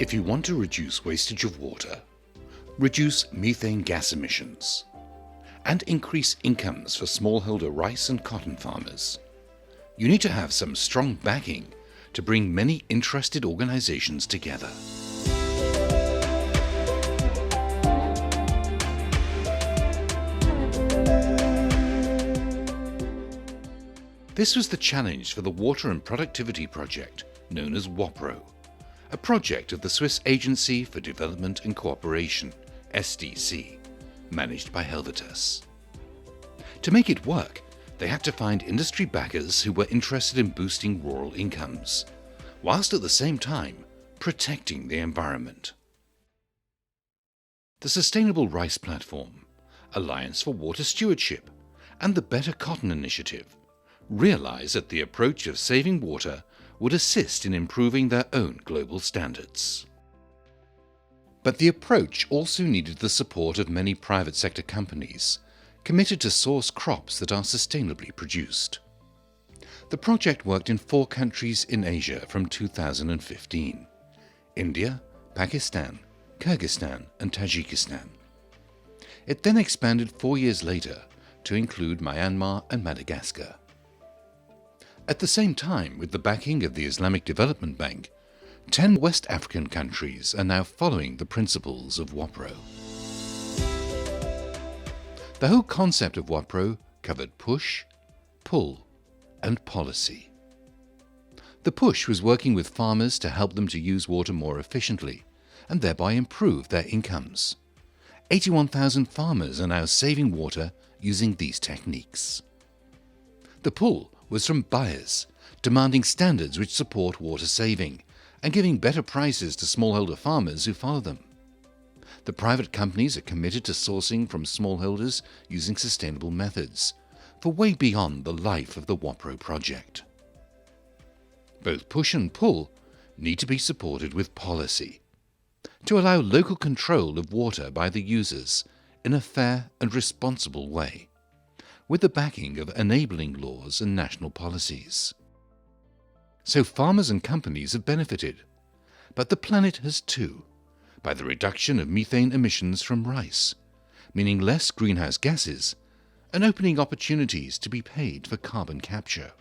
If you want to reduce wastage of water, reduce methane gas emissions, and increase incomes for smallholder rice and cotton farmers, you need to have some strong backing to bring many interested organizations together. This was the challenge for the Water and Productivity Project, known as WAPRO, a project of the Swiss Agency for Development and Cooperation, SDC, managed by Helvetas. To make it work, they had to find industry backers who were interested in boosting rural incomes, whilst at the same time protecting the environment. The Sustainable Rice Platform, Alliance for Water Stewardship, and the Better Cotton Initiative realized that the approach of saving water would assist in improving their own global standards. But the approach also needed the support of many private sector companies committed to source crops that are sustainably produced. The project worked in 4 countries in Asia from 2015: India, Pakistan, Kyrgyzstan, and Tajikistan. It then expanded 4 years later to include Myanmar and Madagascar. At the same time, with the backing of the Islamic Development Bank, 10 West African countries are now following the principles of WAPRO. The whole concept of WAPRO covered push, pull, and policy. The push was working with farmers to help them to use water more efficiently and thereby improve their incomes. 81,000 farmers are now saving water using these techniques. The pull was from buyers, demanding standards which support water saving and giving better prices to smallholder farmers who follow them. The private companies are committed to sourcing from smallholders using sustainable methods, for way beyond the life of the WAPRO project. Both push and pull need to be supported with policy, to allow local control of water by the users in a fair and responsible way, with the backing of enabling laws and national policies. So farmers and companies have benefited, but the planet has too, by the reduction of methane emissions from rice, meaning less greenhouse gases and opening opportunities to be paid for carbon capture.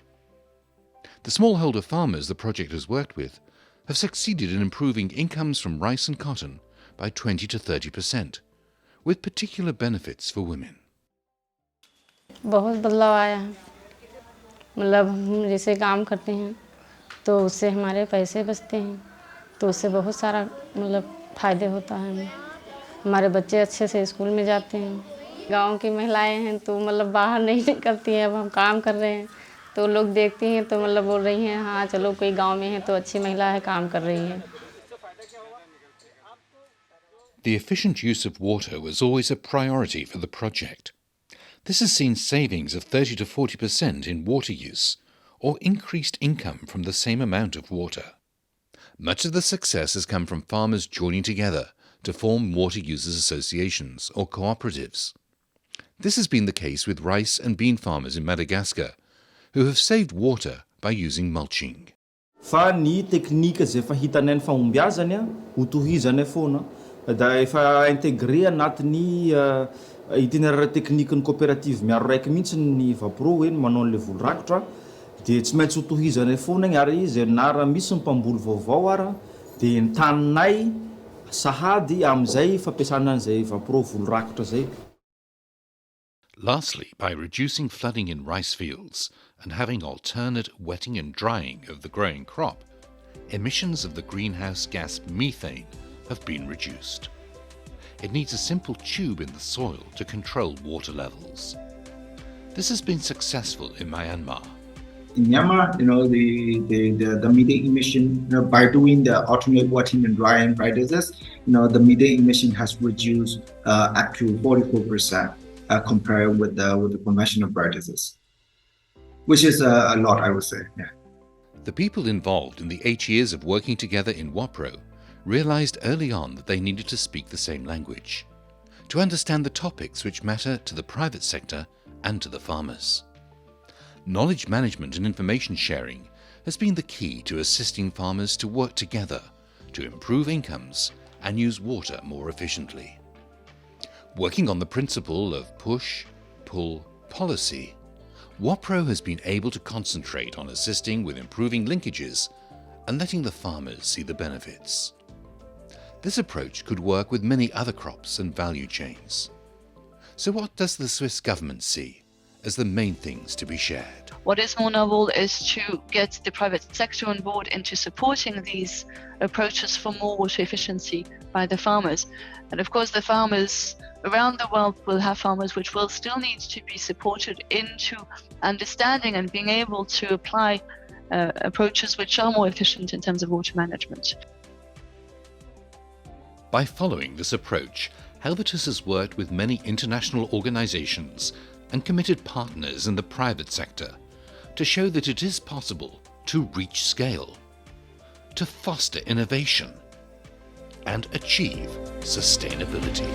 The smallholder farmers the project has worked with have succeeded in improving incomes from rice and cotton by 20 to 30%, with particular benefits for women. बहुत बदलाव आया है। मतलब हम जैसे काम करते हैं तो उससे हमारे पैसे बचते हैं, तो उससे बहुत सारा मतलब फ़ायदे होता है हमें। हमारे बच्चे अच्छे से स्कूल में जाते हैं। गांव की महिलाएं हैं तो मतलब बाहर नहीं निकलती हैं, अब हम काम कर रहे हैं तो लोग देखती हैं तो मतलब बोल रही हैं हाँ चलो कोई गांव में है तो अच्छी महिला है, काम कर रही है। The efficient use of water was always a priority for the project. This has seen savings of 30 to 40% in water use, or increased income from the same amount of water. Much of the success has come from farmers joining together to form water users associations or cooperatives. This has been the case with rice and bean farmers in Madagascar, who have saved water by using mulching. Fa ny teknika zay efa hitanay ny fahombiazany hotohizany foana da efa intégré anatin'ny itinéraire tekniky ny coopérative miaro raiky mihitsy ny WAPRO hoe manao an'le volo rakotra de tsy maintsy hotohizany foana igny ary izy na raha misy ny mpamboly vaovao ara de ny taninay sahady am'izay fampiasana an'izay WAPRO volo rakotra zay. Lastly, by reducing flooding in rice fields and having alternate wetting and drying of the growing crop, emissions of the greenhouse gas methane have been reduced. It needs a simple tube in the soil to control water levels. This has been successful in Myanmar. In Myanmar, the methane emission, by doing the alternate wetting and drying practices, the methane emission has reduced up to 44%. Compared with the conventional practices, which is a lot, I would say. Yeah. The people involved in the 8 years of working together in WAPRO realized early on that they needed to speak the same language, to understand the topics which matter to the private sector and to the farmers. Knowledge management and information sharing has been the key to assisting farmers to work together to improve incomes and use water more efficiently. Working on the principle of push-pull policy, WAPRO has been able to concentrate on assisting with improving linkages and letting the farmers see the benefits. This approach could work with many other crops and value chains. So what does the Swiss government see as the main things to be shared? What is more novel is to get the private sector on board into supporting these approaches for more water efficiency by the farmers. And of course, the farmers around the world will have farmers which will still need to be supported into understanding and being able to apply approaches which are more efficient in terms of water management. By following this approach, Helvetas has worked with many international organizations and committed partners in the private sector to show that it is possible to reach scale, to foster innovation, and achieve sustainability.